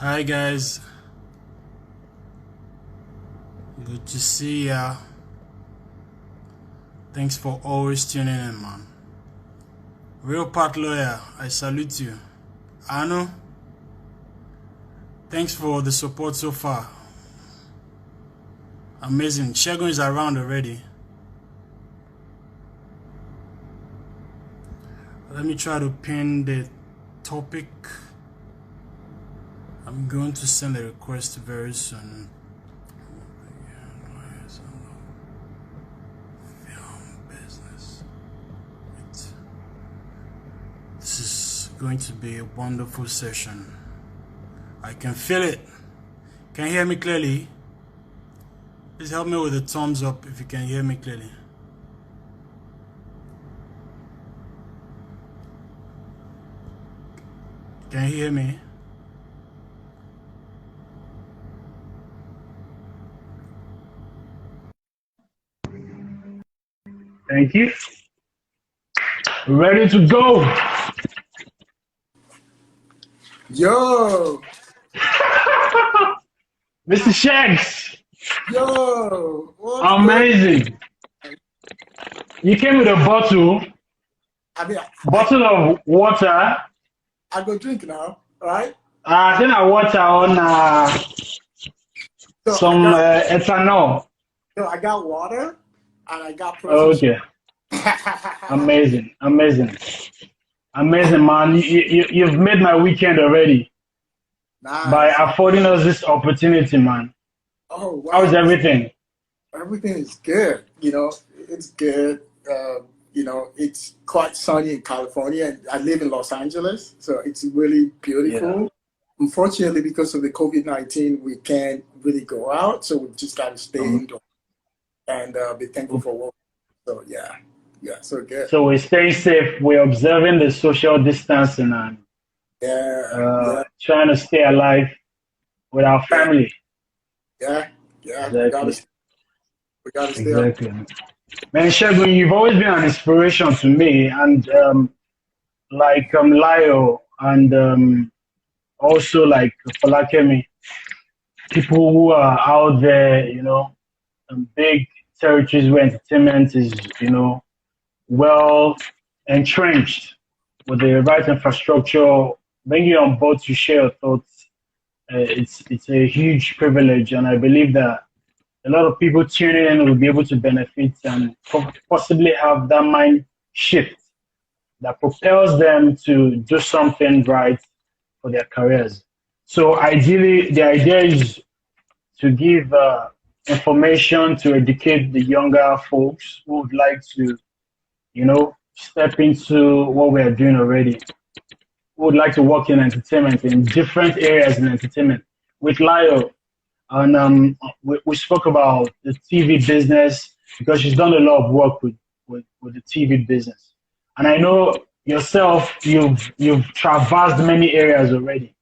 Hi guys, good to see ya. Thanks for always tuning in, man. Real Part Lawyer, I salute you. Anu, thanks for the support so far. Amazing. Shegun is around already. Let me try to pin the topic. I'm going to send a request very soon. Film business. This is going to be a wonderful session. I can feel it. Can you hear me clearly? Please help me with a thumbs up if you can hear me clearly. Can you hear me? Thank you. Ready to go. Yo. Mr. Shanks. Yo. Amazing. You came with a bottle of water. I go drink now, right? Then I water on ethanol. So I got water and I got protein. Okay. Amazing, man. You've made my weekend already. Nice. By affording us this opportunity, man. Oh, wow. How's everything? Everything is good. It's good. It's quite sunny in California, and I live in Los Angeles, so it's really beautiful. Yeah. Unfortunately, because of the COVID-19, we can't really go out, so we just got to stay indoors and be thankful for what. So so good. So we're staying safe. We're observing the social distancing and trying to stay alive with our family. Yeah. Exactly. We gotta stay exactly. Man, Shegun, you've always been an inspiration to me, and Lio and also like Falakemi, people who are out there, big territories where entertainment is, well entrenched with the right infrastructure. Bringing you on board to share your thoughts, it's a huge privilege, and I believe that a lot of people tuning in will be able to benefit and possibly have that mind shift that propels them to do something right for their careers. So ideally, the idea is to give information to educate the younger folks who would like to, step into what we are doing already, who would like to work in entertainment, in different areas in entertainment. With Lio, and we spoke about the TV business because she's done a lot of work with the TV business. And I know yourself, you've traversed many areas already,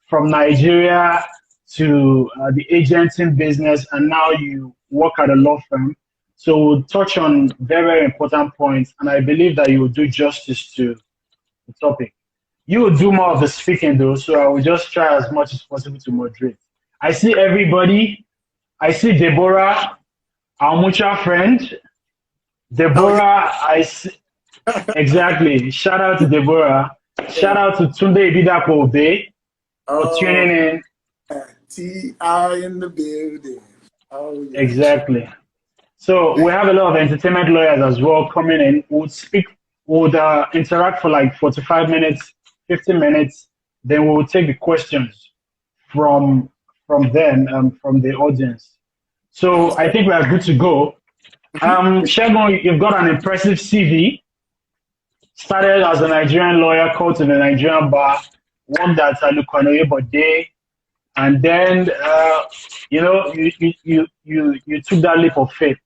from Nigeria to the agenting business, and now you work at a law firm. So we'll touch on very, very important points, and I believe that you will do justice to the topic. You will do more of the speaking though, so I will just try as much as possible to moderate. I see everybody. I see Deborah, our mutual friend. Deborah, I see. Exactly. Shout out to Deborah. Shout out to Tunde Ibidapo Bay for tuning in. T.I. in the building. Oh, yeah. Exactly. So we have a lot of entertainment lawyers as well coming in. Would interact for like 45 minutes, 50 minutes. Then we will take the questions from them, from the audience. So I think we are good to go. Shegun, you've got an impressive CV. Started as a Nigerian lawyer, called to the Nigerian bar, worked at Aluko Oyebode, and then you took that leap of faith,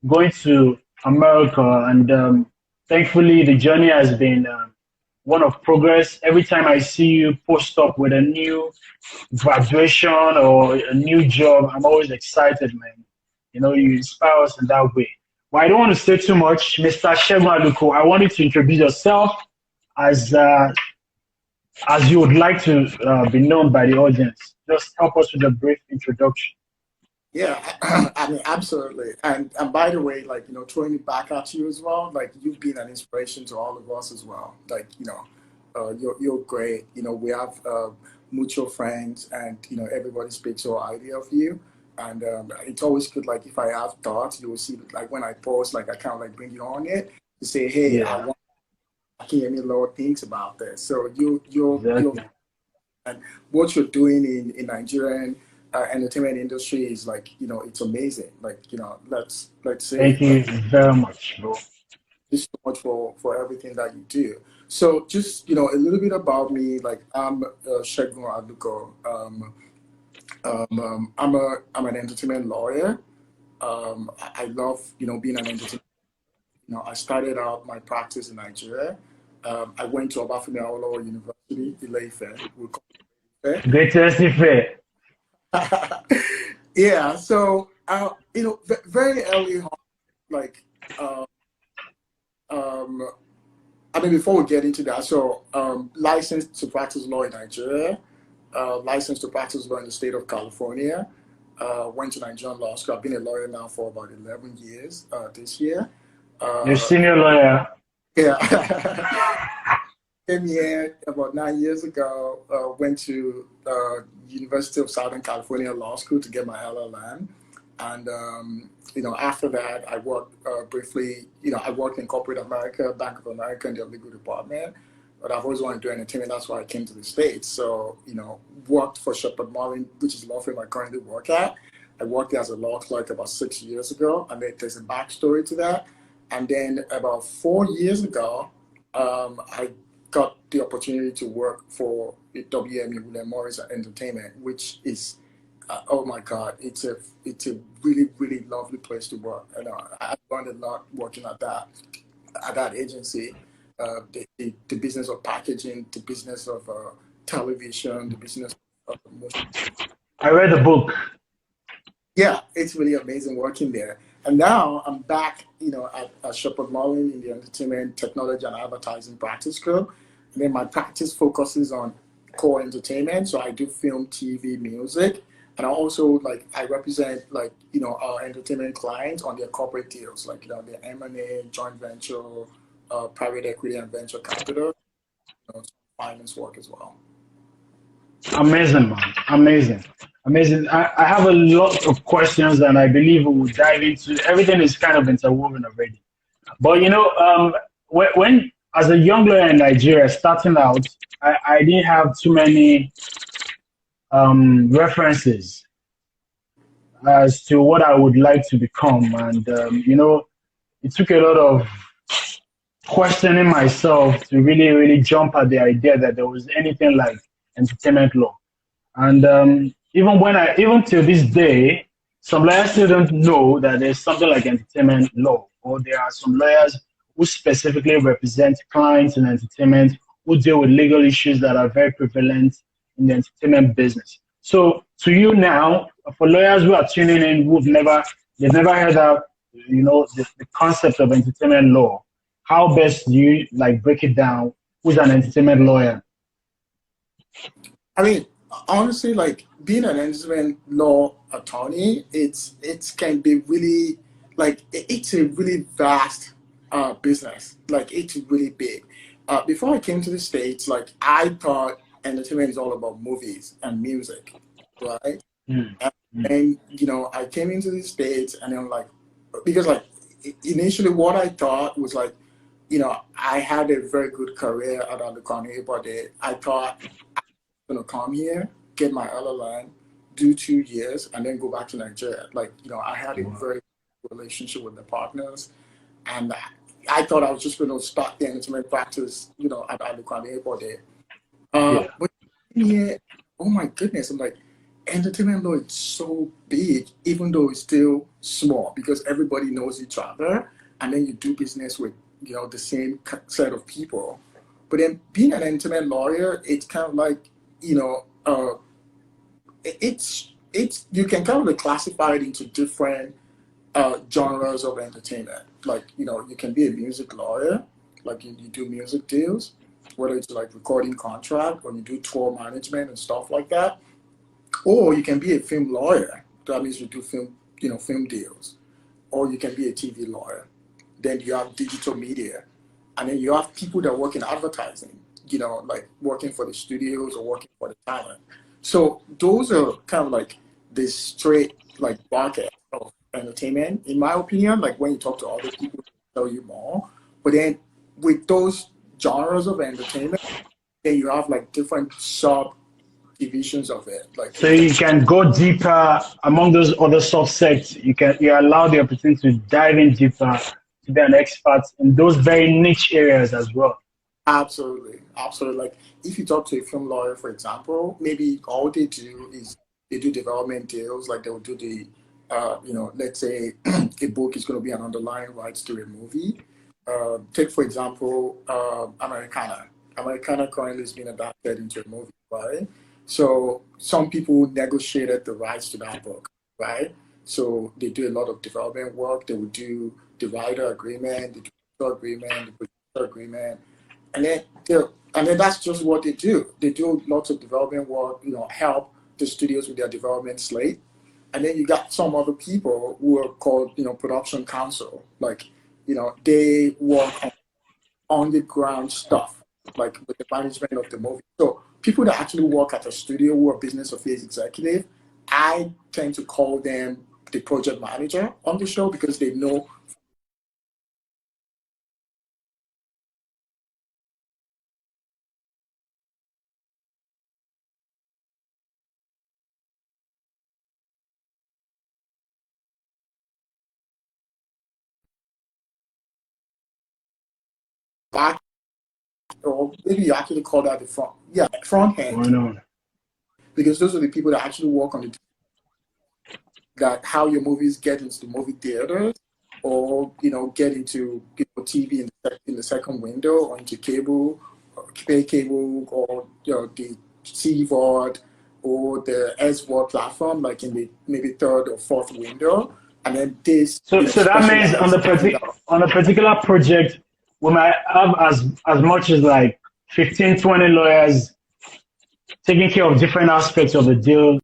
going to America, and thankfully the journey has been one of progress. Every time I see you post up with a new graduation or a new job, I'm always excited, man. You inspire us in that way. But I don't want to say too much. Mr. Segun Aluko, I want you to introduce yourself as as you would like to be known by the audience, just help us with a brief introduction. Yeah, I mean, absolutely. And by the way, like, throwing it back at you as well, like, you've been an inspiration to all of us as well. Like, you're great. We have mutual friends, and, everybody speaks so highly of you. And it's always good, like, if I have thoughts, you will see, like, when I post, like, I kind of, like, bring you on it to say, hey, I want Akinyemi Ayinoluwa thinks about this. So you're and what you're doing in Nigerian entertainment industry is, like, it's amazing. Like, let's say Thank you very much, bro. Thank you so much for everything that you do. So just, a little bit about me. Like, I'm Segun Aluko. I'm an entertainment lawyer. I love, being an entertainment. I started out my practice in Nigeria. I went to Obafemi Awolowo University, Ile-Ife. Great to see you. Yeah, so very early on, like, I mean, before we get into that, so licensed to practice law in Nigeria, licensed to practice law in the state of California. Went to Nigerian law school. I've been a lawyer now for about 11 years this year. You're senior lawyer. Yeah. Came here about 9 years ago. Went to University of Southern California Law School to get my LLM, and after that, I worked briefly. I worked in corporate America, Bank of America, in their legal department. But I've always wanted to do entertainment. That's why I came to the States. So worked for Sheppard Mullin, which is the law firm I currently work at. I worked there as a law clerk about 6 years ago, and there's a backstory to that. And then about 4 years ago, I got the opportunity to work for WME, William Morris Entertainment, which is, oh my God, it's a really, really lovely place to work. And I learned a lot working at that agency. The business of packaging, the business of television, the business of motion. I read the book. Yeah, it's really amazing working there. And now I'm back, at Sheppard Mullin in the entertainment, technology, and advertising practice group. And then my practice focuses on core entertainment. So I do film, TV, music. And I also, I represent, our entertainment clients on their corporate deals, like, their M&A, joint venture, private equity and venture capital, finance work as well. Amazing, man. Amazing. I have a lot of questions, and I believe we will dive into everything. Is kind of interwoven already. But when as a young lawyer in Nigeria starting out, I didn't have too many references as to what I would like to become, and it took a lot of questioning myself to really, really jump at the idea that there was anything like entertainment law. And even till this day, some lawyers still don't know that there's something like entertainment law, or there are some lawyers who specifically represent clients in entertainment who deal with legal issues that are very prevalent in the entertainment business. So to you now, for lawyers who are tuning in, they've never heard of, the concept of entertainment law, how best do you break it down? Who's an entertainment lawyer? I mean, honestly, being an entertainment law attorney, it can be really it's a really vast business. It's really big. Before I came to the States, I thought entertainment is all about movies and music, right? And I came into the States, and then because initially what I thought was I had a very good career at Aluko Oyebode. I thought I was going to come here, get my LLM, do 2 years, and then go back to Nigeria. I had a very good relationship with the partners, and I thought I was just going to start the entertainment practice, at Aluko Oyebode. But here, oh my goodness, I'm entertainment law is so big, even though it's still small, because everybody knows each other, and then you do business with the same set of people. But then being an entertainment lawyer, it's kind of it's you can kind of classify it into different genres of entertainment. You can be a music lawyer, you do music deals. whether it's like recording contract or you do tour management and stuff like that. Or you can be a film lawyer. That means you do film, film deals. Or you can be a TV lawyer. Then you have digital media. And then you have people that work in advertising, like working for the studios or working for the talent. So those are kind of like the straight like bucket of entertainment, in my opinion. Like when you talk to other people, they'll tell you more. But then with those genres of entertainment, then you have like different sub divisions of it. Like so you can go deeper among those other subsects. You allow the opportunity to dive in deeper, to be an expert in those very niche areas as well. Absolutely. Like if you talk to a film lawyer, for example, maybe all they do is they do development deals. Like they'll do the, let's say a book is going to be an underlying rights to a movie. Take for example, Americana. Americana currently is being adapted into a movie, right? So some people negotiated the rights to that book, right? So they do a lot of development work. They would do the writer agreement, the director agreement, the producer agreement, and then that's just what they do. They do lots of development work, help the studios with their development slate. And then you got some other people who are called, production counsel. Like, they work on the ground stuff, like with the management of the movie. So people that actually work at a studio who are business affairs executive, I tend to call them the project manager on the show because they know back, or maybe you actually call that the front. Yeah, front end. Why not? Because those are the people that actually work on that how your movies get into the movie theaters, or get into TV in the second window, or into cable, or pay cable, or the CVOD or the SVOD platform, like in the maybe third or fourth window, and then this. So that means on a particular project, we might have as much as like 15, 20 lawyers taking care of different aspects of the deal.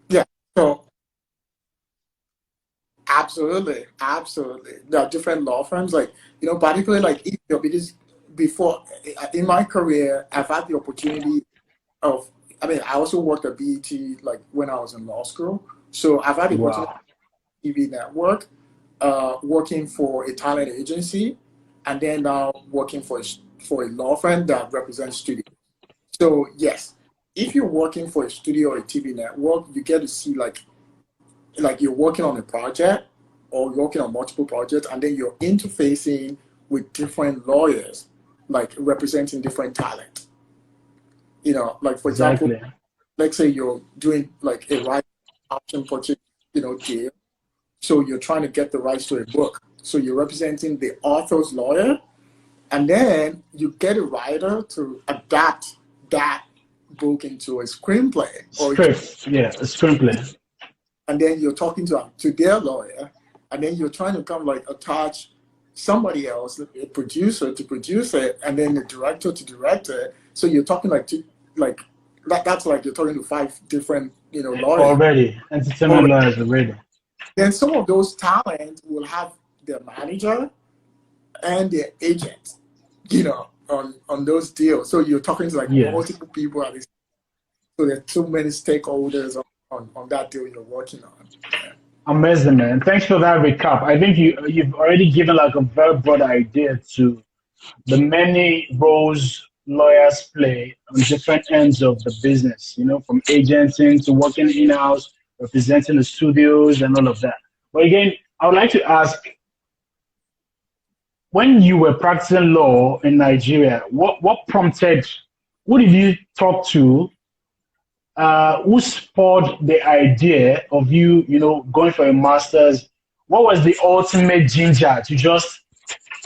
Yeah. So absolutely. There are different law firms, like particularly like because before in my career, I've had the opportunity of. I mean, I also worked at BET like when I was in law school, so I've had the opportunity Wow. TV network, working for a talent agency, and then now working for a law firm that represents studios. So yes, if you're working for a studio or a TV network, you get to see like you're working on a project or you're working on multiple projects, and then you're interfacing with different lawyers, like representing different talent. Like for example, Exactly. let's say you're doing like a right option purchase, deal. So you're trying to get the rights to a book. So you're representing the author's lawyer, and then you get a writer to adapt that book into a screenplay, Script, yeah, a screenplay. and then you're talking to their lawyer, and then you're trying to come like attach somebody else, a producer to produce it, and then the director to direct it. So you're talking that's like you're talking to 5 different lawyers. Already, entertainment lawyers already. Then some of those talent will have their manager and their agent, on those deals. So you're talking to like multiple people at this. So there's too many stakeholders on that deal you're working on. Yeah. Amazing, man. Thanks for that recap. I think you've already given like a very broad idea to the many roles lawyers play on different ends of the business, from agenting to working in-house, representing the studios and all of that. But again, I would like to ask, when you were practicing law in Nigeria, what prompted, who did you talk to, who spurred the idea of you, going for a master's? What was the ultimate ginger to just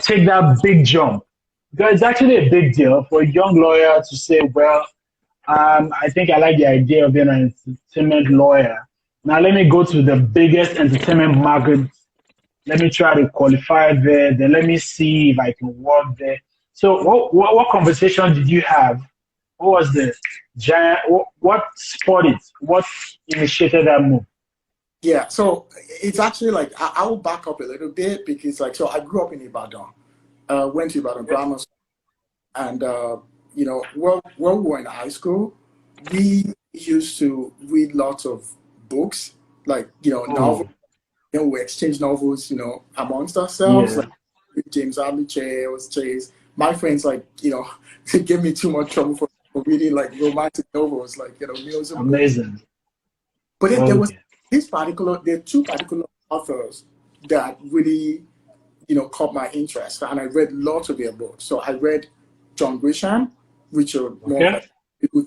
take that big jump? Because it's actually a big deal for a young lawyer to say, well, I think I like the idea of being an entertainment lawyer. Now let me go to the biggest entertainment market. Let me try to qualify there. Then let me see if I can work there. So what conversation did you have? What was the giant? What spurred it? What initiated that move? Yeah, so it's actually like I will back up a little bit because like so I grew up in Ibadan, went to Ibadan grammar school, and you know when we were in high school, we used to read lots of books, like novels. We exchange novels, amongst ourselves. Yeah. Like James Hadley Chase. My friends like they give me too much trouble for reading like romantic novels, like Mills and Boone. Amazing. But then there are two particular authors that really, caught my interest, and I read lots of their books. So I read John Grisham, which are more like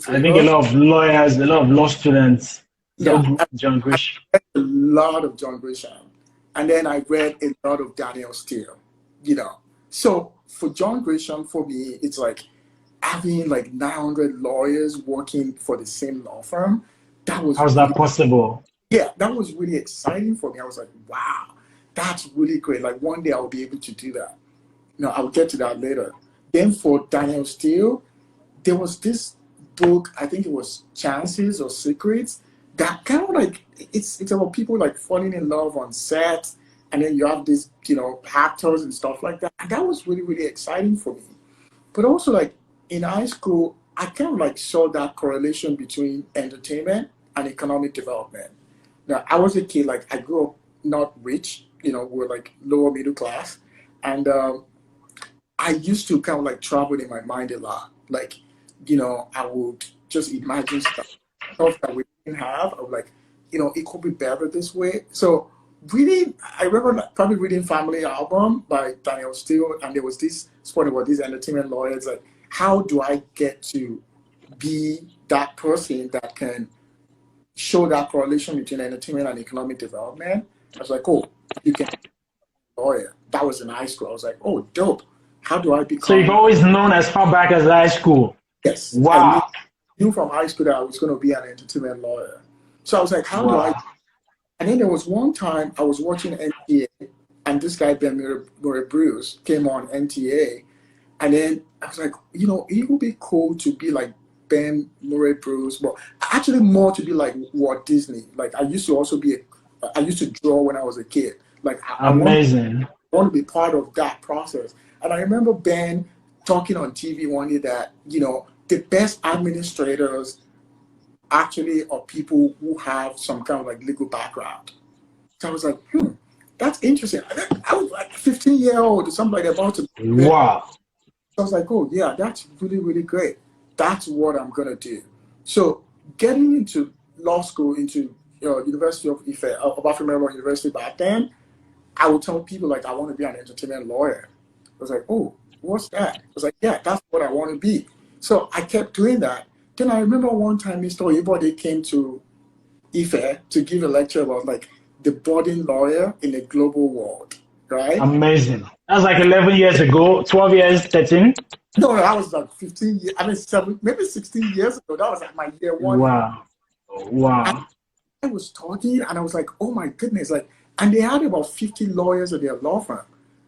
I think a lot of lawyers, a lot of law students know John Grisham. I read a lot of John Grisham, and then I read a lot of Daniel Steele. So for John Grisham, for me, it's like having like 900 lawyers working for the same law firm. How's that possible? Yeah, that was really exciting for me. I was like, wow, that's really great. Like one day I'll be able to do that. I'll get to that later. Then for Daniel Steele, there was this book, I think it was Chances or Secrets, that kind of like, it's about people like falling in love on set, and then you have these, actors and stuff like that. And that was really, really exciting for me. But also like in high school, I kind of like saw that correlation between entertainment and economic development. Now, I was a kid, like I grew up not rich, we're like lower middle class. And I used to kind of like travel in my mind a lot. Like, I would just imagine stuff that we didn't have. I was like, it could be better this way. So reading, I remember probably reading Family Album by Daniel Steele, and there was this spot about these entertainment lawyers, like, how do I get to be that person that can show that correlation between entertainment and economic development? I was like, oh, you can be a lawyer. That was in high school. I was like, oh, dope. How do I become? So you've always known as far back as high school? Yes. Wow. I knew from high school that I was going to be an entertainment lawyer. So I was like, how do I? And then there was one time I was watching NTA, and this guy, Ben Murray Bruce, came on NTA. And then I was like, it would be cool to be like Ben Murray Bruce, but actually more to be like Walt Disney. Like I used to draw when I was a kid. Like amazing. I want to be part of that process. And I remember Ben talking on TV one day that, the best administrators actually are people who have some kind of like legal background. So I was like, that's interesting. I was like 15-year-old or something like that. About to wow. I was like, oh yeah, that's really, really great. That's what I'm gonna do. So getting into law school, into University of Ife, of African American University back then, I would tell people like I want to be an entertainment lawyer. I was like, oh, what's that? I was like, yeah, that's what I want to be. So I kept doing that. Then I remember one time Mr. Oyebode came to Ife to give a lecture about like the budding lawyer in a global world, right? Amazing. That was like 11 years ago, 12 years, 13? No, that was like 15 years, maybe 16 years ago. That was like my year one. Wow. And I was talking and I was like, oh my goodness, like, and they had about 50 lawyers at their law firm.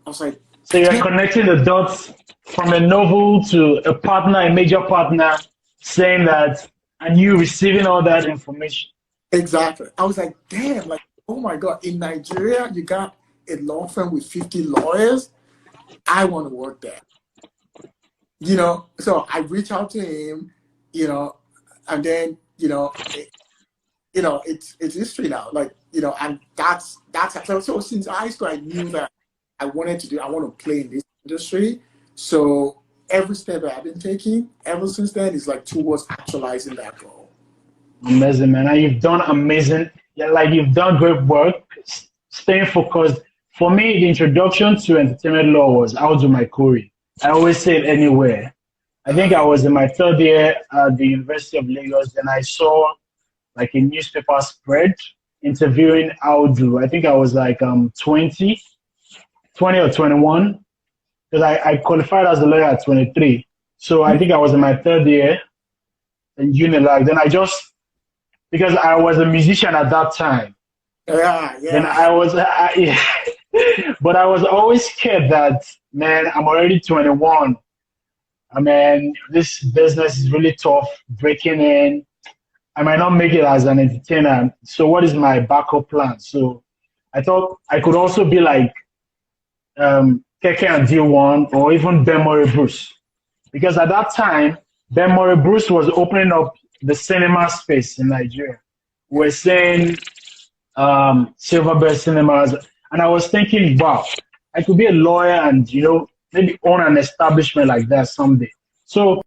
I was like, so you're connecting the dots from a novel to a partner, a major partner, saying that, and you receiving all that information. Exactly. I was like, damn, like, oh my God, in Nigeria, you got a law firm with 50 lawyers. I want to work there. So I reached out to him, and then, it's history now, like, and that's so since high school, I knew that I want to play in this industry. So every step that I've been taking ever since then is like towards actualizing that goal. Amazing, man. And you've done amazing. Yeah, like you've done great work, staying focused. For me, the introduction to entertainment law was how to my Corey. I always say it anywhere. I think I was in my third year at the University of Lagos, and I saw like a newspaper spread interviewing Audu. I think I was like 20 or 21. because I qualified as a lawyer at 23. So I think I was in my third year in Unilag. Then I just, because I was a musician at that time. Yeah. Then but I was always scared that, man, I'm already 21. I mean, this business is really tough, breaking in. I might not make it as an entertainer. So what is my backup plan? So I thought I could also be like Keke and D1 or even Benmore Bruce. Because at that time, Benmore Bruce was opening up the cinema space in Nigeria. We're saying Silverbird Cinemas. And I was thinking, wow, I could be a lawyer and, you know, maybe own an establishment like that someday. So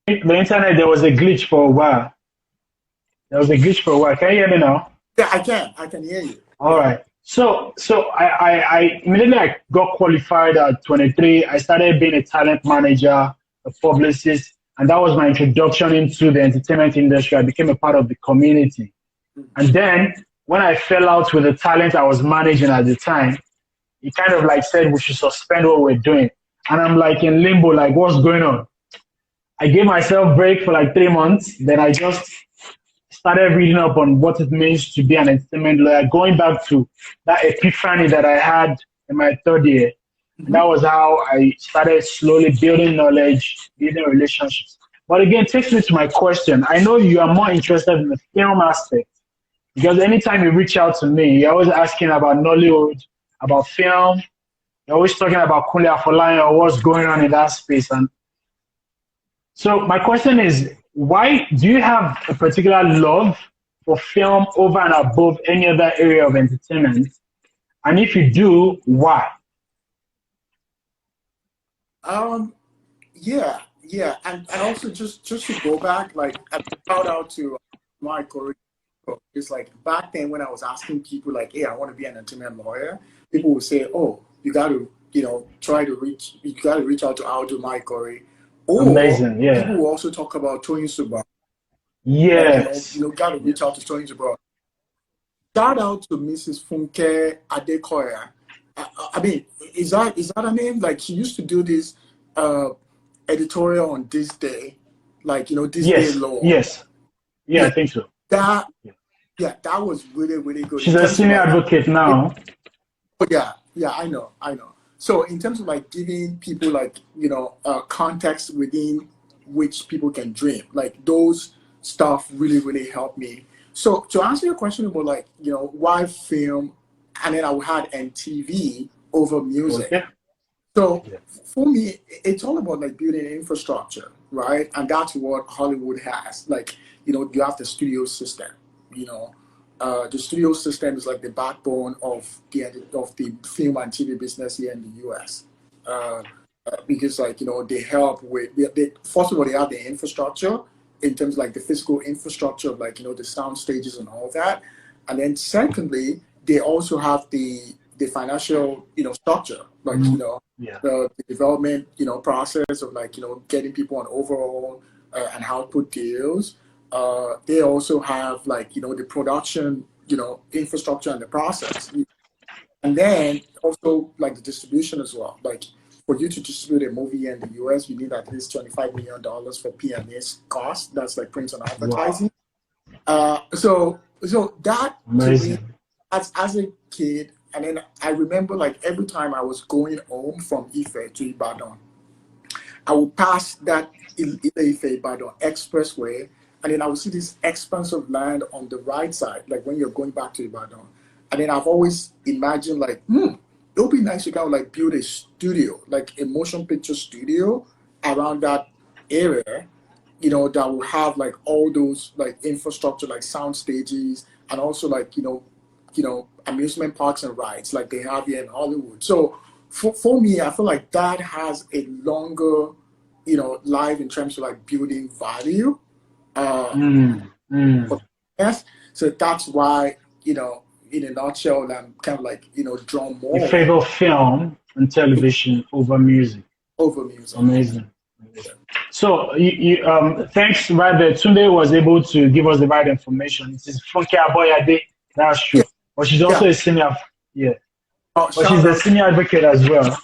the internet, there was a glitch for a while. Can you hear me now? Yeah, I can hear you. All right. So I immediately I got qualified at 23. I started being a talent manager, a publicist, and that was my introduction into the entertainment industry. I became a part of the community. And then when I fell out with the talent I was managing at the time, he kind of like said we should suspend what we're doing. And I'm like in limbo, like what's going on? I gave myself a break for like 3 months. Then I just started reading up on what it means to be an entertainment lawyer, going back to that epiphany that I had in my third year. That was how I started slowly building knowledge, building relationships. But again, it takes me to my question. I know you are more interested in the film aspect because anytime you reach out to me, you're always asking about Nollywood, about film. You're always talking about Kunle Afolayan or what's going on in that space. And so my question is, why do you have a particular love for film over and above any other area of entertainment? And if you do, why? Yeah, and also just to go back, like I shout out to my career. It's like back then when I was asking people like, hey, I want to be an entertainment lawyer, people would say, oh, you got to, you got to reach out to Aldo Maikori. Or amazing, yeah. People will also talk about Toyin Suba. Yes. Like, got to reach out to Toyin Suba. Shout out to Mrs. Funke Adekoya. I mean, is that a name? Like she used to do this editorial on This Day, like This Day Law. Yes. Yeah, I think so. That was really, really good. She's a senior advocate now. Yeah, I know. So in terms of like giving people like context within which people can dream, like those stuff really, really helped me. So to answer your question about like why film, and then I had MTV over music. Okay. So for me, it's all about like building infrastructure, right? And that's what Hollywood has. Like you have the studio system. The studio system is like the backbone of the film and TV business here in the U.S. Because they help with first of all they have the infrastructure in terms of like the physical infrastructure of like the sound stages and all that, and then secondly they also have the financial structure like the development process of like getting people on overall and output deals. They also have like the production infrastructure and the process, and then also like the distribution as well. Like for you to distribute a movie in the US, you need at least $25 million for P&A's cost. That's like print and advertising. Wow. So that amazing. To me, as a kid, and then I remember like every time I was going home from Ife to Ibadan, I would pass that Ife Ibadan expressway, and then I would see this expanse of land on the right side, like when you're going back to Ibadan. And then I've always imagined like, it would be nice to kind of like build a studio, like a motion picture studio around that area, that will have like all those like infrastructure, like sound stages, and also like, amusement parks and rides like they have here in Hollywood. So for me, I feel like that has a longer, life in terms of like building value. Yes, so that's why, you know, in a nutshell, I'm kind of like, you know, drawn You more favor film and television over music. over music. Amazing. So thanks right there. Tunde was able to give us the right information. This is Funke Aboyade. That's Yeah, true. But she's also yeah. a senior. Yeah. But she's Shout a out, senior advocate as well.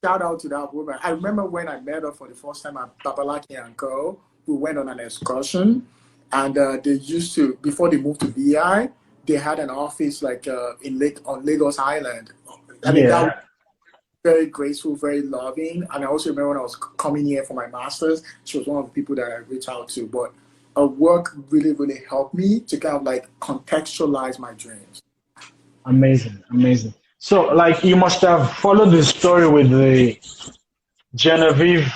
shout out to that woman. I remember when I met her for the first time at Babalaki and Co. We went on an excursion, and they used to, before they moved to BI, they had an office like on Lagos Island. I mean, that was Yeah. very graceful, very loving. And I also remember when I was coming here for my master's, she was one of the people that I reached out to. But her work really, really helped me to kind of like contextualize my dreams. Amazing. Amazing. So, like, you must have followed the story with the Genevieve.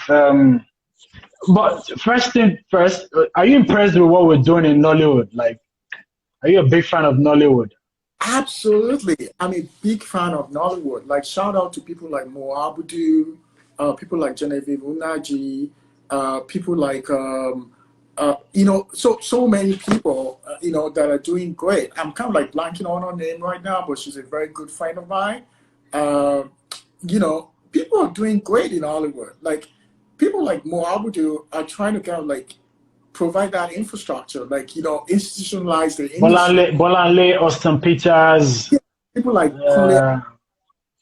But first thing first, are you impressed with what we're doing in Nollywood? Like, are you a big fan of Nollywood? Absolutely. I'm a big fan of Nollywood. Like, shout out to people like Mo Abudu, people like Genevieve Unaji, people like, you know, so many people, you know, that are doing great. I'm kind of like blanking on her name right now, but she's a very good friend of mine. You know, people are doing great in Hollywood. Like, people like Mo Abudu are trying to kind of like provide that infrastructure, like, you know, institutionalize the industry. Bolanle, Austin Peters. People like Kunle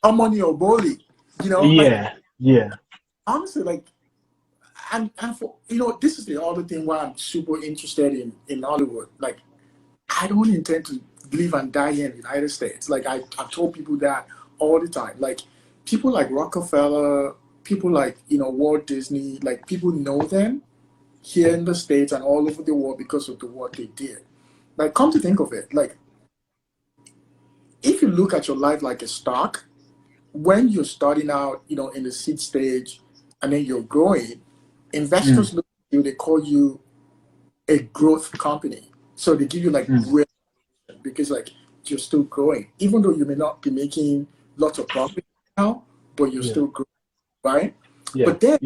Uh, Omoni Oboli, you know, like, yeah. honestly, like, and for, you know, this is the other thing why I'm super interested in Hollywood. Like, I don't intend to live and die here in the United States. Like, I've told people that all the time. Like, people like Rockefeller, people like, you know, Walt Disney, like, people know them here in the States and all over the world because of the work they did. Like, come to think of it, like, if you look at your life like a stock, when you're starting out, you know, in the seed stage, and then you're growing, investors look at you, they call you a growth company. So they give you like real, because like you're still growing, even though you may not be making lots of profit now, but you're still growing, right? But then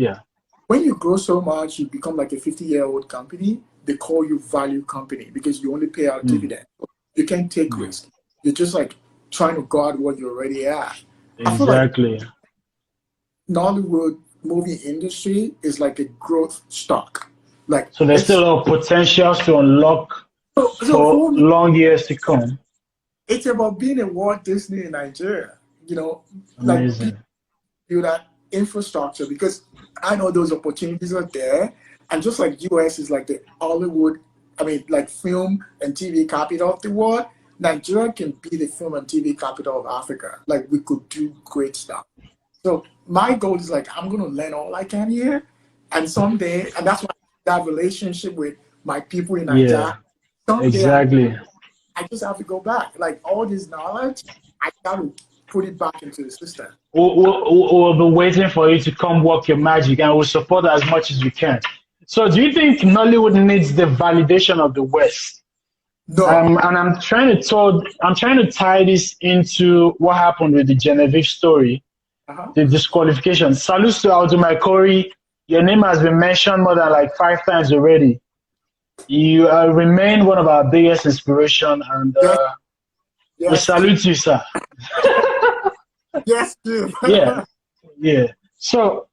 when you grow so much, you become like a 50-year-old company. They call you value company because you only pay out dividends. You can't take risk. You're just like trying to guard what you already have. I feel like Exactly. Nollywood movie industry is like a growth stock. Like, So there's still a lot of potentials to unlock so for for me, long years to come. it's about being a Walt Disney in Nigeria. You know, like Amazing. build that infrastructure, because I know those opportunities are there. And just like US is like the Hollywood, I mean, like film and TV capital of the world, Nigeria can be the film and TV capital of Africa. Like, we could do great stuff. So my goal is like, I'm going to learn all I can here. And someday, and that's why that relationship with my people in Nigeria, someday Exactly. I just have to go back. Like, all this knowledge, I got to put it back into the system. We'll be waiting for you to come work your magic, and we'll support as much as we can. So do you think Nollywood needs the validation of the West? No. And I'm trying to tie this into what happened with the Genevieve story, the disqualification. Salutes to Aldumaikori. Your name has been mentioned more than like 5 times already. You remain one of our biggest inspiration, and we salute you, sir. Yes, dude. Yeah. So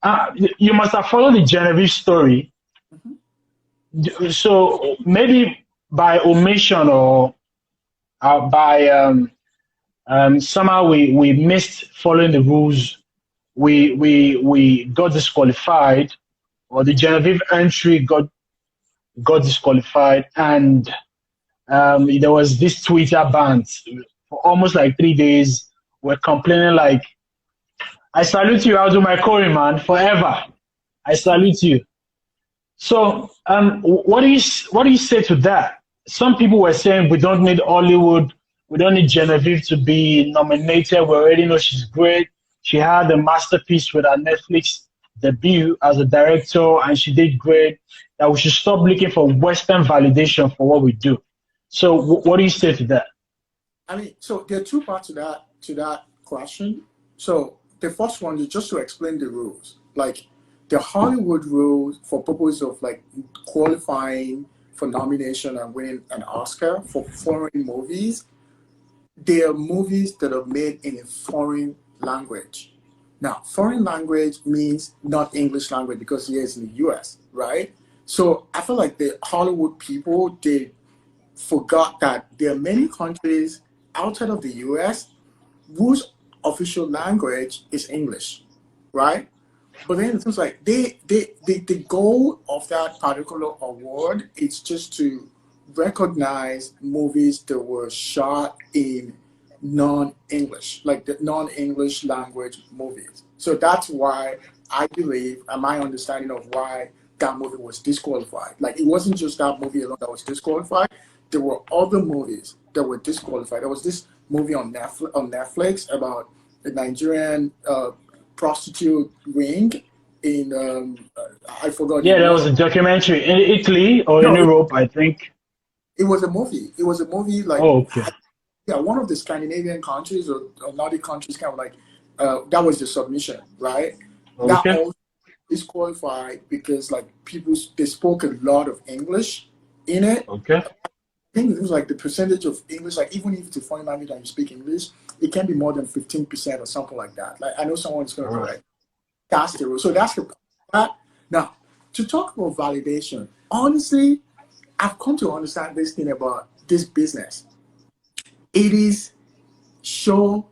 you must have followed the Genevieve story. So maybe by omission or by somehow we missed following the rules. We got disqualified, or the Genevieve entry got disqualified, and there was this Twitter ban for almost like 3 days. We're complaining like, I salute you, I'll do my Corey, man, forever. I salute you. So what do you say to that? Some people were saying we don't need Hollywood, we don't need Genevieve to be nominated. We already know she's great. She had a masterpiece with her Netflix debut as a director, and she did great. That we should stop looking for Western validation for what we do. So what do you say to that? I mean, so there are 2 parts to that question. So the first one is just to explain the rules. Like, the Hollywood rules, for purpose of like qualifying for nomination and winning an Oscar for foreign movies, they are movies that are made in a foreign language. Now, foreign language means not English language because here it's in the US, right? So I feel like the Hollywood people, they forgot that there are many countries outside of the US whose official language is English, right? But then it seems like the goal of that particular award is just to recognize movies that were shot in non-English, like the non-English language movies. So that's why I believe, and my understanding of why that movie was disqualified. Like it wasn't just that movie alone that was disqualified. There were other movies that were disqualified. There was this movie on Netflix about the Nigerian prostitute ring in I forgot. Yeah, there was a documentary in Italy or in Europe, I think. It was a movie. It was a movie like yeah, one of the Scandinavian countries or Nordic countries, kind of like that was the submission, right? That also disqualified because like they spoke a lot of English in it. Okay. I think it was like the percentage of English, like even if it's a foreign language and you speak English, it can be more than 15% or something like that. Like I know someone's going to correct. That's the rule. So that's the point. Now, to talk about validation, honestly, I've come to understand this thing about this business. It is show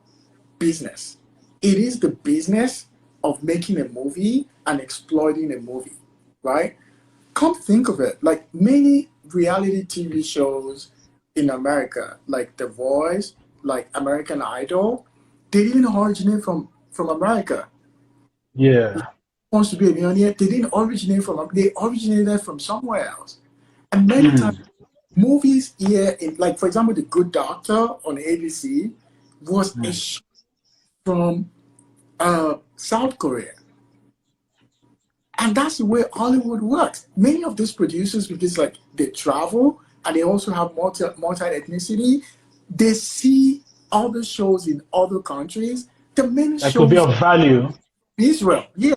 business. It is the business of making a movie and exploiting a movie, right? Come think of it, like many reality TV shows in America, like The Voice, like American Idol, they didn't originate from America. Yeah. Wants to be a millionaire, they didn't originate from, they originated from somewhere else. And many times, movies here, like for example, The Good Doctor on ABC was a show from South Korea. And that's the way Hollywood works. Many of these producers, because like they travel and they also have multi-ethnicity, they see other shows in other countries. The many that shows could be of value. Israel, yeah.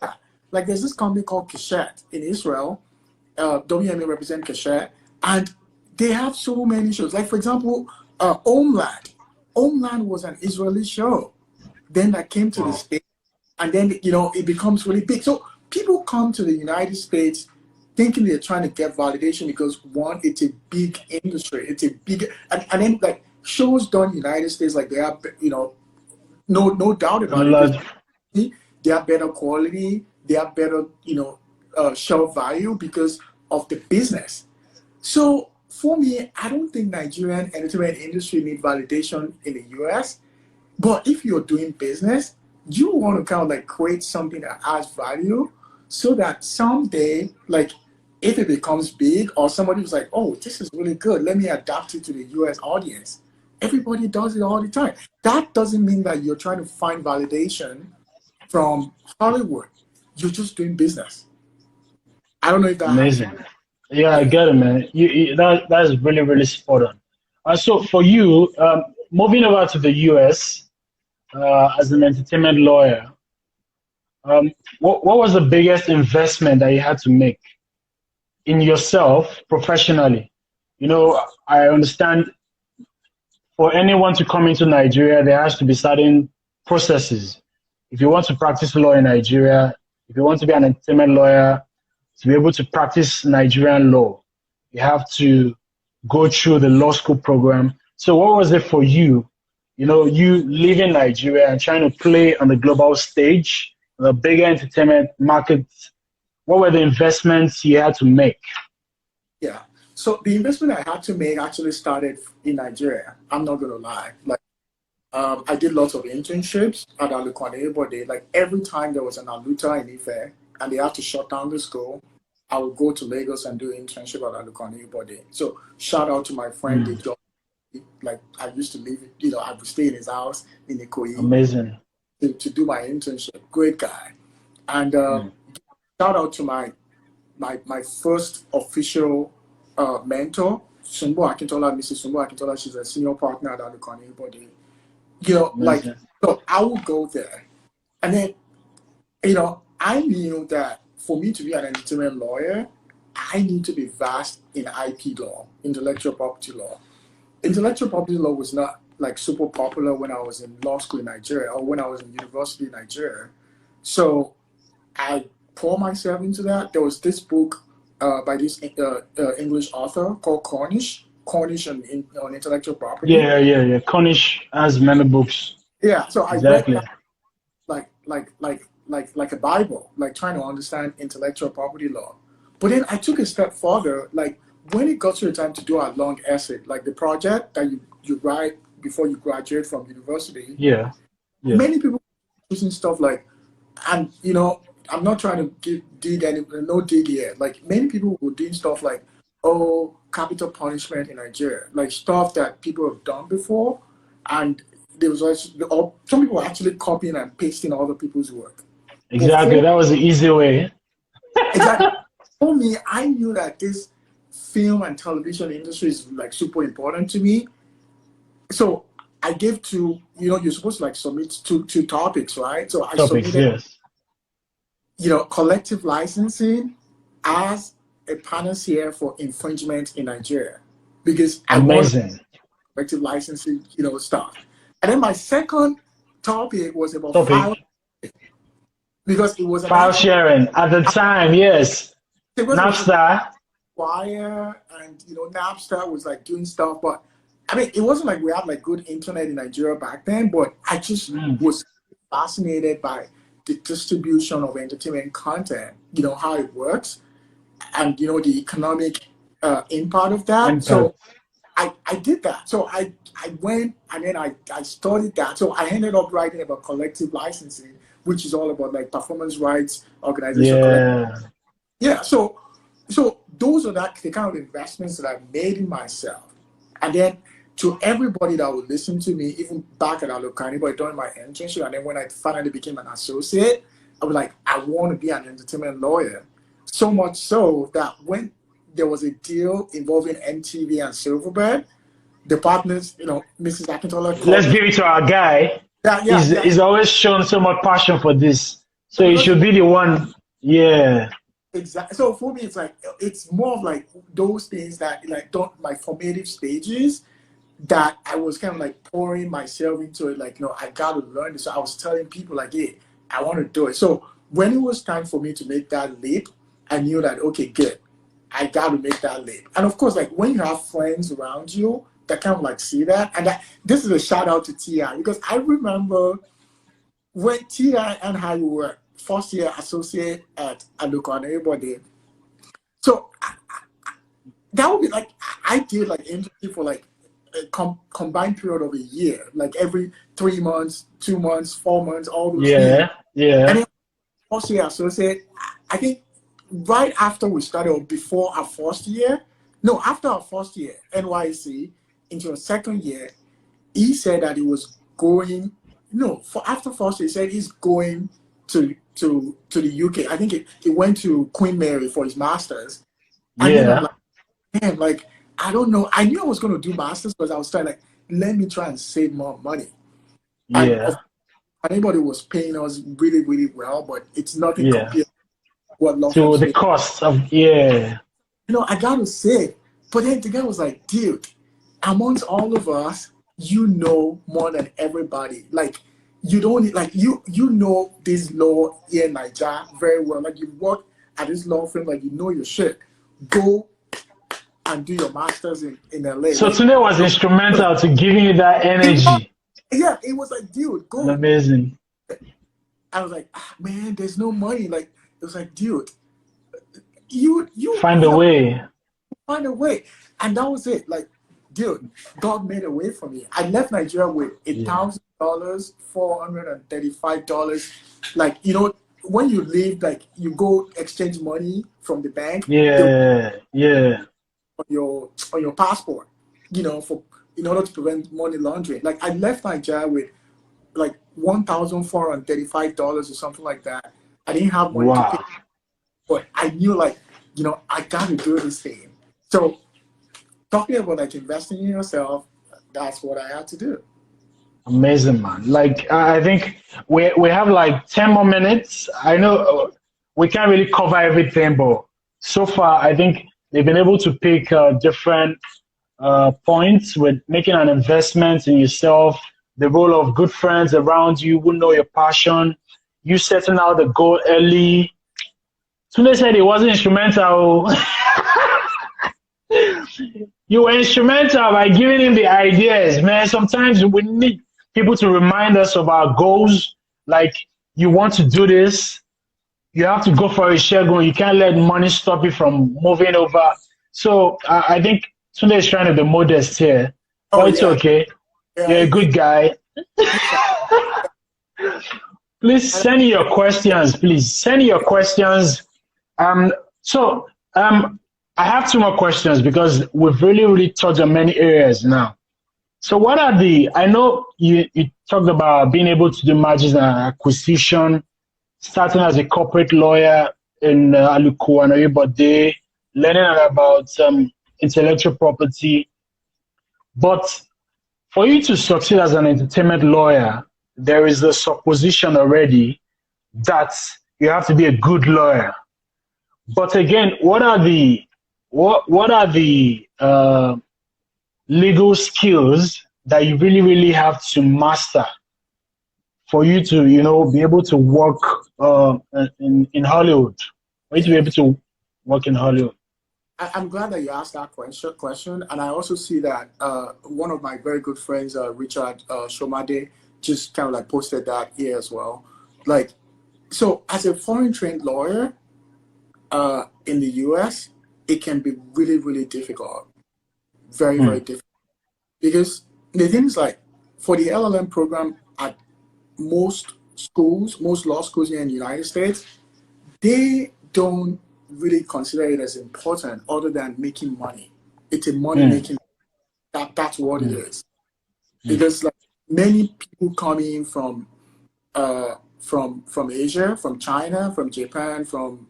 Like there's this company called Keshet in Israel. WMA represent Keshet, and they have so many shows. Like for example, Homeland. Homeland was an Israeli show. Then that came to the States, and then it becomes really big. So people come to the United States thinking they're trying to get validation because one, it's a big industry. It's a big, and then like shows done in the United States, like they have, no doubt about it. They have better quality. They have better, show value because of the business. So for me, I don't think Nigerian entertainment industry need validation in the US. But if you're doing business, you want to kind of like create something that adds value so that someday, like if it becomes big or somebody was like, oh, this is really good, let me adapt it to the US audience. Everybody does it all the time. That doesn't mean that you're trying to find validation from Hollywood. You're just doing business. I don't know if that amazing. Yeah, I get it, man. That's really, really spot on. So for you, moving over to the US as an entertainment lawyer, what was the biggest investment that you had to make in yourself professionally? I understand for anyone to come into Nigeria, there has to be certain processes. If you want to practice law in Nigeria, if you want to be an entertainment lawyer, to be able to practice Nigerian law, you have to go through the law school program. So what was it for you? You live in Nigeria and trying to play on the global stage, the bigger entertainment markets. What were the investments you had to make? Yeah. So the investment I had to make actually started in Nigeria. I'm not going to lie. Like, I did lots of internships at Aluko Oyebode. Like every time there was an Aluta in Ife and they had to shut down the school, I would go to Lagos and do internship at Aluko Oyebode. So shout out to my friend, the job. Like I used to live, I would stay in his house in Ikoyi. Amazing. To do my internship. Great guy. And shout out to my first official mentor, Sumbo Akintola, Mrs. Sumbo Akintola. She's a senior partner at Aluko Oyebode. So I would go there. And then, I knew that for me to be an entertainment lawyer, I need to be vast in IP law, intellectual property law. Intellectual property law was not like super popular when I was in law school in Nigeria or when I was in university in Nigeria. So I pour myself into that. There was this book by this English author called Cornish on intellectual property. Yeah. Cornish has many books. Yeah, so I Exactly. read that like a Bible, like trying to understand intellectual property law. But then I took a step further, like when it got to the time to do a long essay, like the project that you write before you graduate from university. Yeah. Many people using stuff like, and you know, I'm not trying to dig here. Like many people were doing stuff like, oh, capital punishment in Nigeria, like stuff that people have done before, and there was also, some people were actually copying and pasting other people's work. Exactly, that was the easy way. Exactly. For me, I knew that this film and television industry is like super important to me. So I gave two, you know, you're supposed to like submit two topics, right? So I submitted, yes. You know, collective licensing as a panacea for infringement in Nigeria. Because amazing. I want collective licensing, you know, stuff. And then my second topic was about file, because it was file sharing at the time, yes. Napster. Wire and you know Napster was like doing stuff, but I mean it wasn't like we had like good internet in Nigeria back then, but I just was fascinated by the distribution of entertainment content, you know, how it works and you know the economic impact of that. So I did that. So I went and then I studied that. So I ended up writing about collective licensing, which is all about like performance rights organization. Yeah. So those are the kind of investments that I made in myself. And then to everybody that would listen to me, even back at Aluko, anybody during my internship, and then when I finally became an associate, I was like, I want to be an entertainment lawyer. So much so that when there was a deal involving MTV and Silverbird, the partners, you know, Mrs. Akintola. Let's give it to our guy. He's always shown so much passion for this. So he should be the one. Yeah. Exactly. So for me, it's like it's more of like those things that like my formative stages that I was kind of like pouring myself into it. Like, no, I got to learn this. So I was telling people like, hey, I want to do it. So when it was time for me to make that leap, I knew that, okay, good. I got to make that leap. And of course, like when you have friends around you that kind of like see that, and this is a shout out to T.I. because I remember when T.I. and I were first year associate at Aluko Oyebode. So that would be like, I did like internship for like a combined period of a year, like every 3 months, 2 months, 4 months, all those years. Yeah. And then first year associate, I think right after we started, or before our first year, no, after our first year, NYC, into a second year, he said that he was going, after first year, he said he's going to the UK. I think he went to Queen Mary for his master's. And then I'm like, man, like, I don't know. I knew I was going to do master's because I was trying like, let me try and save more money. Yeah. And anybody was paying us really, really well, but it's nothing compared to what law to the cost of, I got to say, but then the guy was like, dude, amongst all of us, you know more than everybody. Like, you don't like you know this law here in Nigeria very well. Like you work at this law firm, like you know your shit. Go and do your masters in LA. So today was instrumental to giving you that energy. It was like, dude, go. Amazing. I was like, man, there's no money. Like it was like, dude, you find a way. Find a way. And that was it. Like, dude, God made a way for me. I left Nigeria with $1,000, $435. Like, when you leave, like you go exchange money from the bank. On your passport, in order to prevent money laundering. Like I left Nigeria with like $1,435 or something like that. I didn't have money to pay, but I knew like, I got to do this thing. So talking about like investing in yourself, that's what I had to do. Amazing, man. Like I think we have like 10 more minutes. I know we can't really cover everything, but so far, I think they've been able to pick different points with making an investment in yourself, the role of good friends around you who know your passion, you setting out the goal early. Tunde said it wasn't instrumental. You were instrumental by giving him the ideas, man. Sometimes we need people to remind us of our goals. Like, you want to do this, you have to go for a Shegun. You can't let money stop you from moving over. So I think Tunde is trying to be modest here. But it's okay. Yeah, you're a good guy. Please send your questions. Please send your questions. I have two more questions because we've really touched on many areas now. So what are I know you talked about being able to do mergers and acquisition, starting as a corporate lawyer in Aluko Oyebode, learning about intellectual property. But for you to succeed as an entertainment lawyer, there is the supposition already that you have to be a good lawyer. But again, what are the legal skills that you really have to master for you to, be able to work in Hollywood, for you to be able to work in Hollywood? I'm glad that you asked that question. And I also see that one of my very good friends, Richard Shomade, just kind of like posted that here as well. Like, so as a foreign trained lawyer in the US, it can be really difficult. Very difficult. Because the thing is, like, for the LLM program at most law schools here in the United States, they don't really consider it as important other than making money. It's a money-making, that's what it is. Because like many people coming from Asia, from China, from Japan, from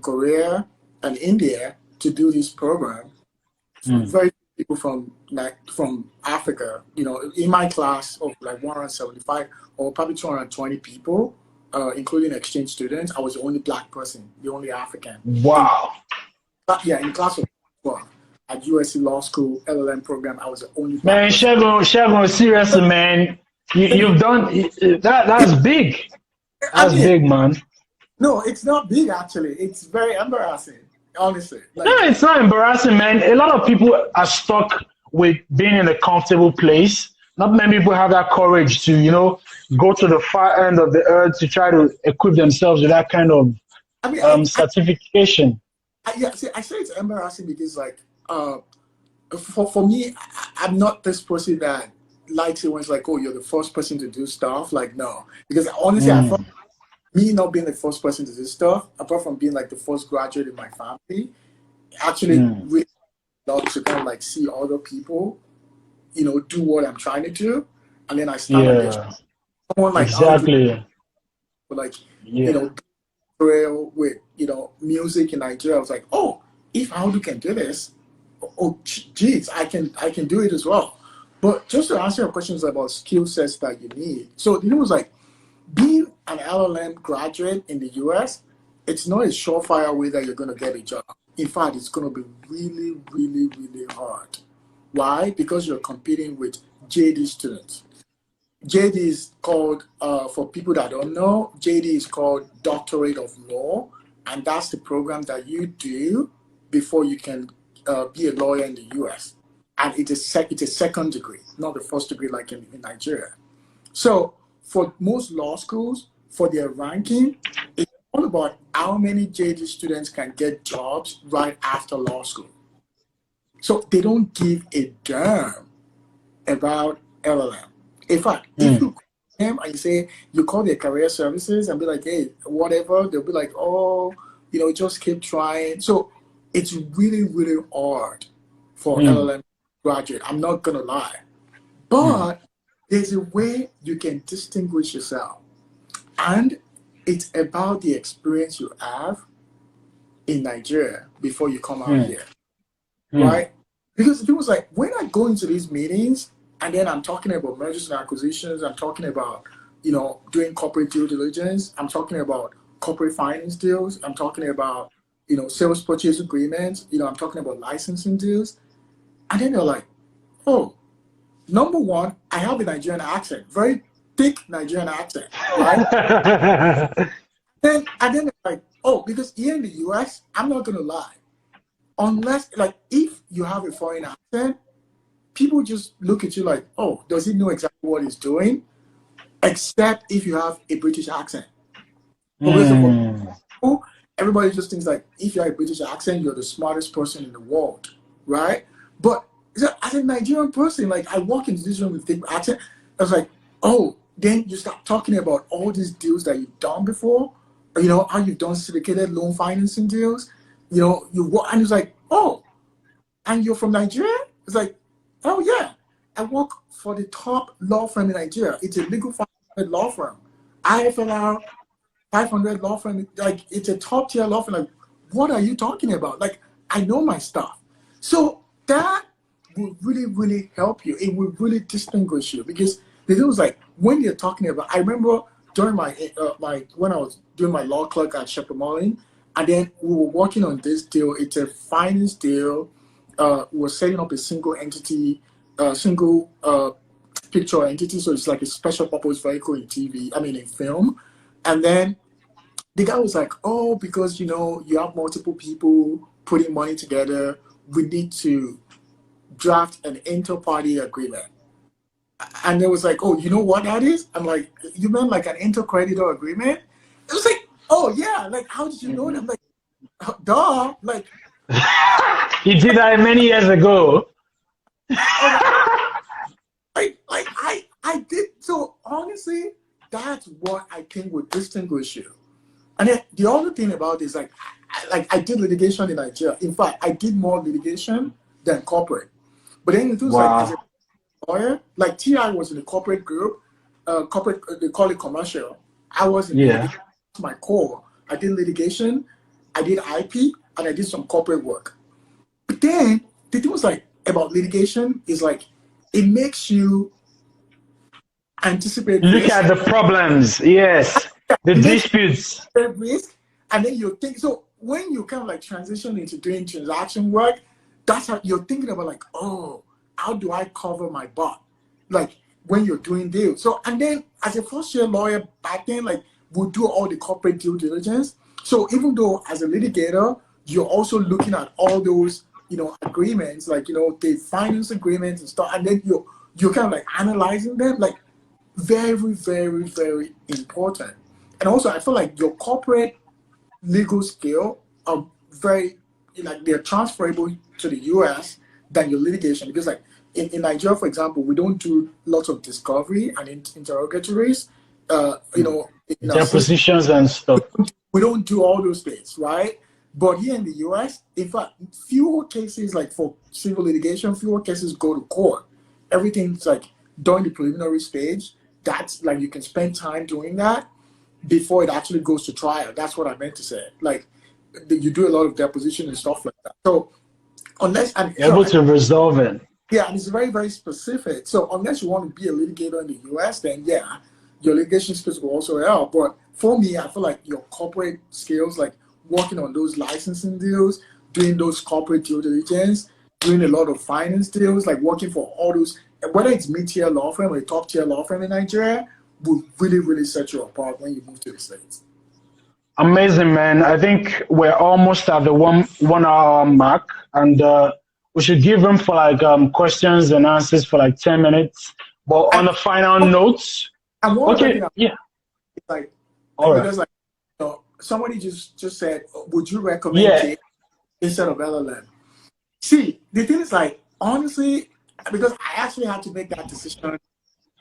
Korea and India to do this program. Very few people from Africa. In my class of like 175 or probably 220 people, including exchange students, I was the only black person, the only African. Wow. In class of 12 at USC Law School LLM program, I was the only black man. Shegun, seriously, man, you've done that. That's big. That's big, man. No, it's not big actually. It's very embarrassing, honestly. No, it's not embarrassing, man. A lot of people are stuck with being in a comfortable place. Not many people have that courage to, go to the far end of the earth to try to equip themselves with that kind of certification. I say it's embarrassing because, like, for me, I'm not this person that likes it when it's like, oh, you're the first person to do stuff. Like, no. Because honestly, I thought me not being the first person to do stuff, apart from being like the first graduate in my family, actually really love to kind of like see other people, do what I'm trying to do, and then I started someone like exactly, like with music in Nigeria. I was like, oh, if Aldo can do this, oh geez, I can do it as well. But just to answer your questions about skill sets that you need, so it was like being an LLM graduate in the US, it's not a surefire way that you're going to get a job. In fact, it's going to be really hard. Why? Because you're competing with JD students. JD is called, for people that don't know, JD is called Doctorate of Law, and that's the program that you do before you can be a lawyer in the US. And it's a second degree, not the first degree like in Nigeria. So for most law schools, for their ranking, it's all about how many JD students can get jobs right after law school. So they don't give a damn about LLM. In fact, if you call them and you say, you call their career services and be like, hey, whatever, they'll be like, oh, just keep trying. So it's really hard for LLM graduate. I'm not going to lie. But there's a way you can distinguish yourself. And it's about the experience you have in Nigeria before you come out here. Right? Because it was like, when I go into these meetings and then I'm talking about mergers and acquisitions, I'm talking about, doing corporate due diligence, I'm talking about corporate finance deals, I'm talking about, sales purchase agreements. I'm talking about licensing deals. And then they're like, oh, number one, I have a Nigerian accent, very thick Nigerian accent, right? and then they're like, oh, because here in the US, I'm not gonna lie, unless if you have a foreign accent, people just look at you like, oh, does he know exactly what he's doing? Except if you have a British accent. Everybody just thinks like, if you have a British accent, you're the smartest person in the world, right? But as a Nigerian person, like I walk into this room with thick accent, I was like, oh, then you start talking about all these deals that you've done before, how you've done syndicated loan financing deals, and it's like, oh, and you're from Nigeria? It's like, oh yeah, I work for the top law firm in Nigeria. It's a legal 500 law firm, IFLR 500 law firm. Like it's a top tier law firm. Like, what are you talking about? Like, I know my stuff. So that will really, really help you. It will really distinguish you, because the thing was like, when you're talking about, I remember during when I was doing my law clerk at Sheppard Mullin, and then we were working on this deal. It's a finance deal. We're setting up a single entity, single picture entity. So it's like a special purpose vehicle in film. And then the guy was like, oh, because, you have multiple people putting money together, we need to draft an inter-party agreement. And it was like, oh, you know what that is? I'm like, you meant like an inter-creditor agreement? It was like, oh, yeah. Like, how did you know that? I'm like, duh. Like, you did that many years ago. I did. So honestly, that's what I think would distinguish you. And then the other thing about this, I did litigation in Nigeria. In fact, I did more litigation than corporate. But then it was like, as a lawyer, like TI was in a corporate group, they call it commercial. I was in litigation, my core. I did litigation, I did IP, and I did some corporate work. But then the thing was like about litigation is like, it makes you anticipate look risk. at the problems, yes, the disputes, risk, and then you think. So when you kind of like transition into doing transaction work, that's how you're thinking about like, oh, how do I cover my butt? Like when you're doing deals. So and then as a first year lawyer back then, like we'll do all the corporate due diligence. So even though as a litigator, you're also looking at all those agreements, like the finance agreements and stuff, and then you're kind of like analyzing them, like very, very, very important. And also I feel like your corporate legal skill are very they're transferable to the US than your litigation, because like in Nigeria, for example, we don't do lots of discovery and interrogatories, depositions and stuff. We don't do all those things, right? But here in the US, in fact, fewer cases, like for civil litigation, fewer cases go to court. Everything's like during the preliminary stage. That's like you can spend time doing that before it actually goes to trial. That's what I meant to say. Like you do a lot of deposition and stuff like that. So unless I'm able to resolve it. Yeah, and it's very, very specific. So unless you want to be a litigator in the US, then yeah, your litigation skills will also help. But for me, I feel like your corporate skills, like working on those licensing deals, doing those corporate due diligence, doing a lot of finance deals, like working for all those, whether it's mid-tier law firm or a top-tier law firm in Nigeria, will really, really set you apart when you move to the States. Amazing, man. I think we're almost at the one hour mark, and we should give them for like questions and answers for like 10 minutes. But on the final notes, okay, yeah. Like, all right. Because like, somebody just said, would you recommend J instead of LLM? See, the thing is like, honestly, because I actually had to make that decision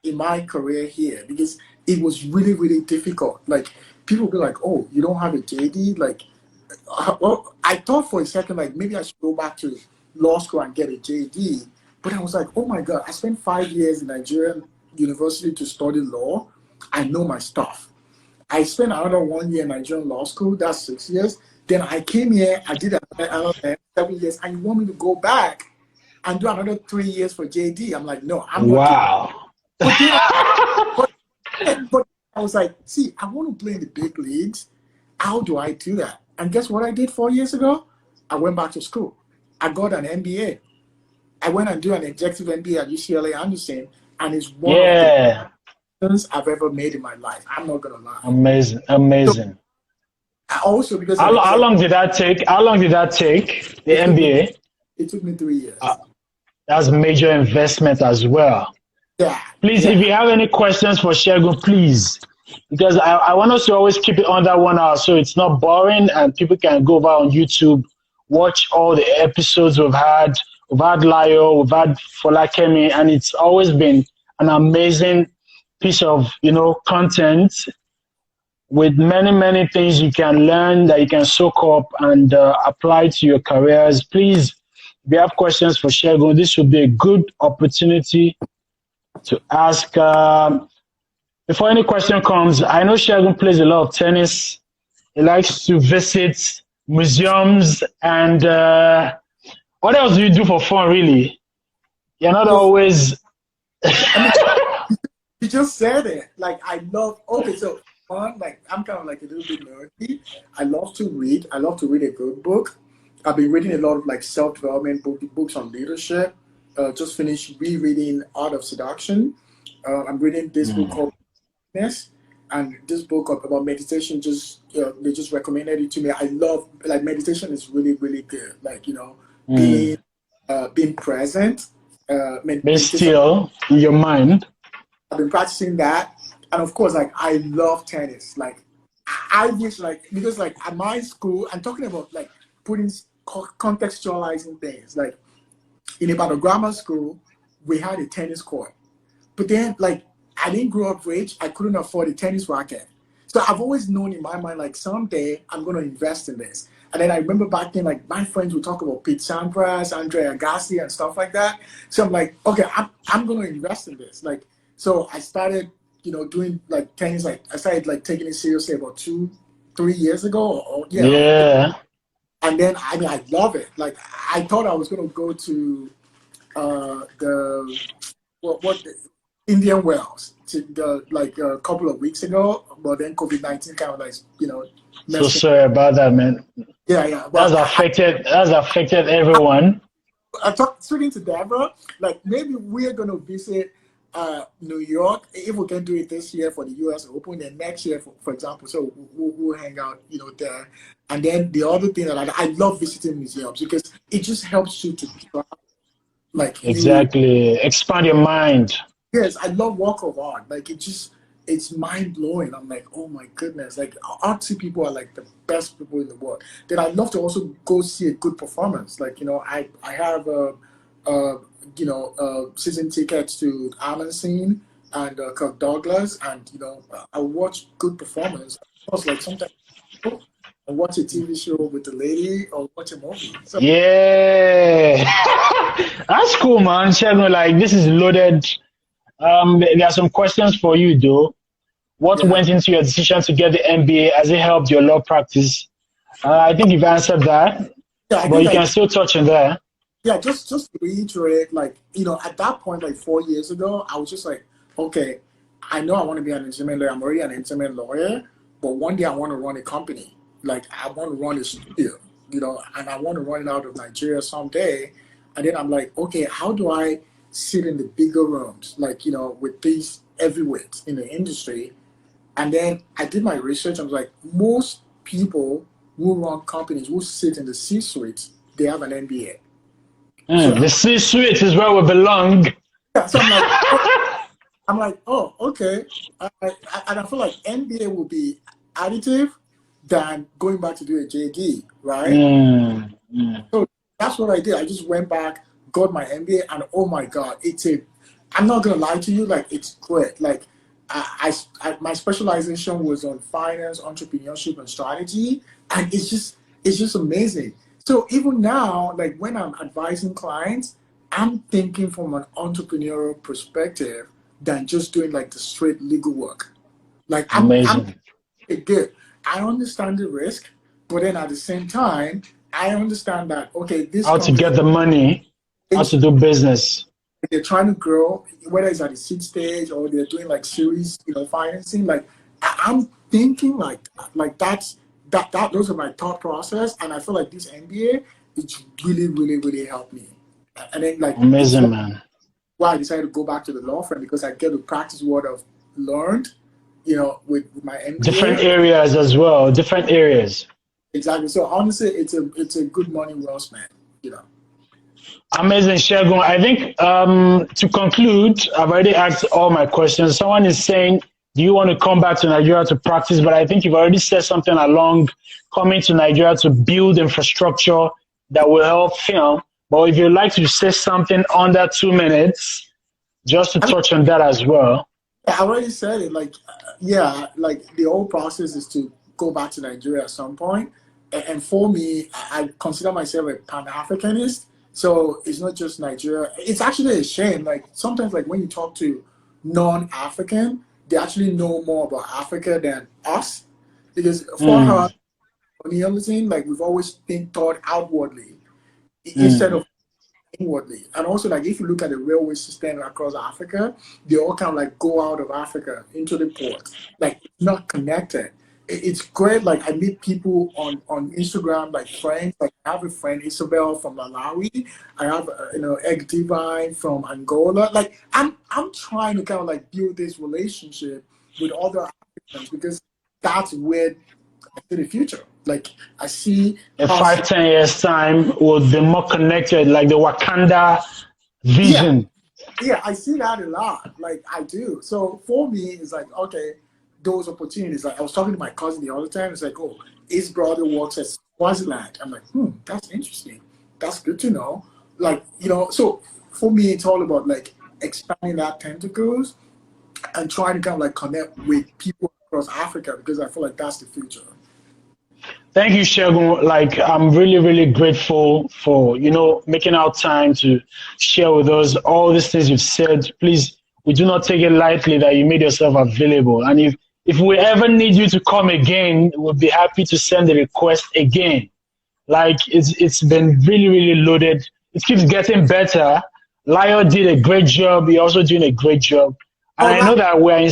in my career here, because it was really, really difficult. Like, people be like, oh, you don't have a JD? Like, well, I thought for a second, like, maybe I should go back to law school and get a JD. But I was like, oh my God, I spent 5 years in Nigerian university to study law. I know my stuff. I spent another 1 year in Nigerian law school, that's 6 years. Then I came here, I did another 7 years, and you want me to go back and do another 3 years for JD? I'm like, no, I'm not. Wow. But I was like, see, I want to play in the big leagues. How do I do that? And guess what I did 4 years ago? I went back to school. I got an MBA. I went and do an executive MBA at UCLA Anderson, and it's one of the things I've ever made in my life. I'm not gonna lie. Amazing. So, also because how long did that take? How long did that take? The MBA? It took me 3 years. That's major investment as well. Yeah. Please, if you have any questions for Segun, please, because I want us to always keep it under 1 hour so it's not boring and people can go over on YouTube, watch all the episodes we've had. We've had Layo, we've had Folakemi, and it's always been an amazing piece of, content with many, many things you can learn that you can soak up and apply to your careers. Please, if you have questions for Segun, this will be a good opportunity to ask. Before any question comes, I know Segun plays a lot of tennis. He likes to visit museums and what else do you do for fun, really? You're not always... You just said it. Like, I love... Okay, so fun, like, I'm kind of like a little bit nerdy. I love to read. I love to read a good book. I've been reading a lot of, like, self-development books on leadership. Just finished rereading Art of Seduction. I'm reading this book called Happiness. And this book about meditation, they just recommended it to me. I love... Like, meditation is really, really good. Like, being present, being still in your mind. I've been practicing that, and of course, like I love tennis. Like I wish, like because like at my school, I'm talking about like putting contextualizing things. Like in Ibadan Grammar School, we had a tennis court, but then like I didn't grow up rich. I couldn't afford a tennis racket, so I've always known in my mind like someday I'm going to invest in this. And then I remember back then, like my friends would talk about Pete Sampras, Andre Agassi, and stuff like that. So I'm like, okay, I'm going to invest in this. Like, so I started, doing like tennis. Like I started like taking it seriously about 2-3 years ago. Yeah. And then I love it. Like I thought I was going to go to the Indian Wells like a couple of weeks ago, but then COVID-19 kind of like So sorry about that, man. Yeah. That's affected everyone. I talked speaking to Deborah, like maybe we're gonna visit New York if we can do it this year for the US Open, and next year, for example. So we'll hang out, there. And then the other thing that I love visiting museums because it just helps you to like expand your mind. Yes, I love work of art. Like it's mind blowing. I'm like, oh my goodness! Like artsy people are like the best people in the world. Then I love to also go see a good performance. Like I have season tickets to Amazon and Kirk Douglas, and I watch good performance. I was like sometimes I watch a TV show with the lady or watch a movie. So, yeah, that's cool, man. Segun, like this is loaded. There are some questions for you, though. What went into your decision to get the MBA? Has it helped your law practice? I think you've answered that, but you can still touch on that. Yeah, just to reiterate, like, at that point, like 4 years ago, I was just like, okay, I know I want to be an entertainment lawyer. I'm already an entertainment lawyer, but one day I want to run a company. Like, I want to run a studio, and I want to run it out of Nigeria someday. And then I'm like, okay, how do I sit in the bigger rooms, like, with these heavyweights in the industry? And then I did my research. I was like, most people who run companies, who sit in the C-suite, they have an MBA. So, the C-suite is where we belong. So I'm like, oh, okay. And I feel like MBA will be additive than going back to do a JD, right? So that's what I did. I just went back, got my MBA, and oh my God, I'm not gonna lie to you, like it's great. Like my specialization was on finance, entrepreneurship, and strategy, and it's just amazing. So even now, like when I'm advising clients, I'm thinking from an entrepreneurial perspective than just doing like the straight legal work. Like I'm good. I understand the risk, but then at the same time, I understand that how to get the money, how to do business. They're trying to grow, whether it's at the seed stage or they're doing like series, financing. Like I'm thinking like that's those are my thought process, and I feel like this MBA, it's really helped me. And then like amazing, man. Why I decided to go back to the law firm, because I get to practice what I've learned, with my MBA. Different areas as well, different areas. Exactly. So honestly, it's a good money well spent, Amazing, Segun. I think to conclude, I've already asked all my questions. Someone is saying, do you want to come back to Nigeria to practice? But I think you've already said something along coming to Nigeria to build infrastructure that will help film. But if you'd like to say something under 2 minutes, just to touch on that as well. I already said it. Like the whole process is to go back to Nigeria at some point. And for me, I consider myself a Pan-Africanist. So it's not just Nigeria. It's actually a shame. Like sometimes, like when you talk to non-African, they actually know more about Africa than us. Because for our colonialism, like we've always been taught outwardly instead of inwardly. And also, like if you look at the railway system across Africa, they all kind of like go out of Africa into the port. Like it's not connected. It's great. Like I meet people on Instagram, like friends. Like I have a friend, Isabel from Malawi. I have Egg Divine from Angola. Like I'm trying to kind of like build this relationship with other Africans, because that's where I see the future. Like I see in 5-10 years time will be more connected, like the Wakanda vision. Yeah, I see that a lot. Like I do. So for me, it's like, okay, those opportunities. Like I was talking to my cousin the other time. It's like, oh, his brother works at Swaziland. I'm like, that's interesting. That's good to know. Like, so for me, it's all about like expanding that tentacles and trying to kind of like connect with people across Africa, because I feel like that's the future. Thank you, Segun. Like, I'm really grateful for, making out time to share with us all these things you've said. Please, we do not take it lightly that you made yourself available. And if we ever need you to come again, we'll be happy to send the request again. Like, it's been really loaded. It keeps getting better. Lio did a great job. You're also doing a great job. And I know that we're in...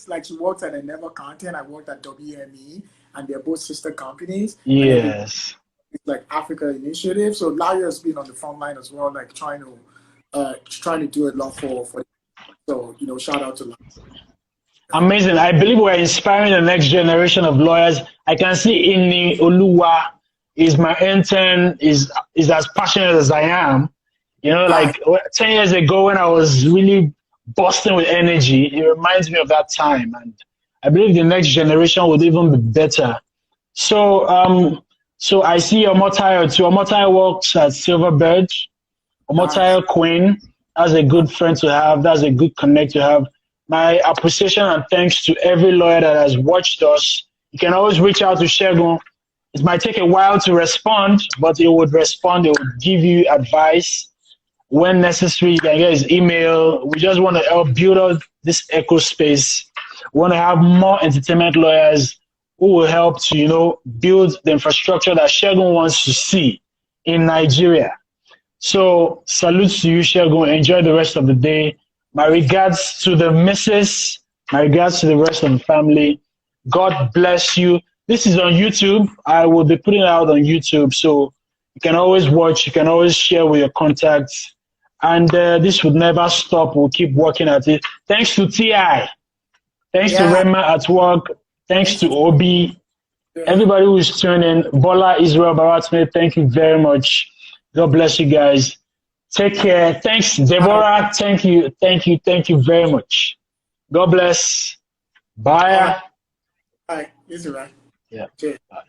Like she worked at Endeavor Content, I worked at WME, and they're both sister companies. Yes. It's like Africa Initiative. So Laria has been on the front line as well, like trying to do a lot for. So shout out to Laria. Amazing. I believe we're inspiring the next generation of lawyers. I can see Ayinoluwa is my intern, is as passionate as I am. Like 10 years ago when I was really busting with energy, it reminds me of that time, and I believe the next generation would even be better. So I see Omotayo too. Omotayo works at Silverbird. Omotayo Queen, that's a good friend to have. That's a good connect to have. My appreciation and thanks to every lawyer that has watched us. You can always reach out to Segun. It might take a while to respond, but he would respond. He would give you advice. When necessary, you can get his email. We just want to help build out this eco space. We want to have more entertainment lawyers who will help to, build the infrastructure that Segun wants to see in Nigeria. So salute to you, Segun. Enjoy the rest of the day. My regards to the missus. My regards to the rest of the family. God bless you. This is on YouTube. I will be putting it out on YouTube. So you can always watch. You can always share with your contacts. And this would never stop. We'll keep working at it. Thanks to TI. Thanks to Rema at work. Thanks to Obi. Everybody who's tuning in. Bola Israel Baratme, thank you very much. God bless you guys. Take care. Thanks, Deborah. Thank you very much. God bless. Bye. Bye. This is right. Yeah. Cheers. Bye.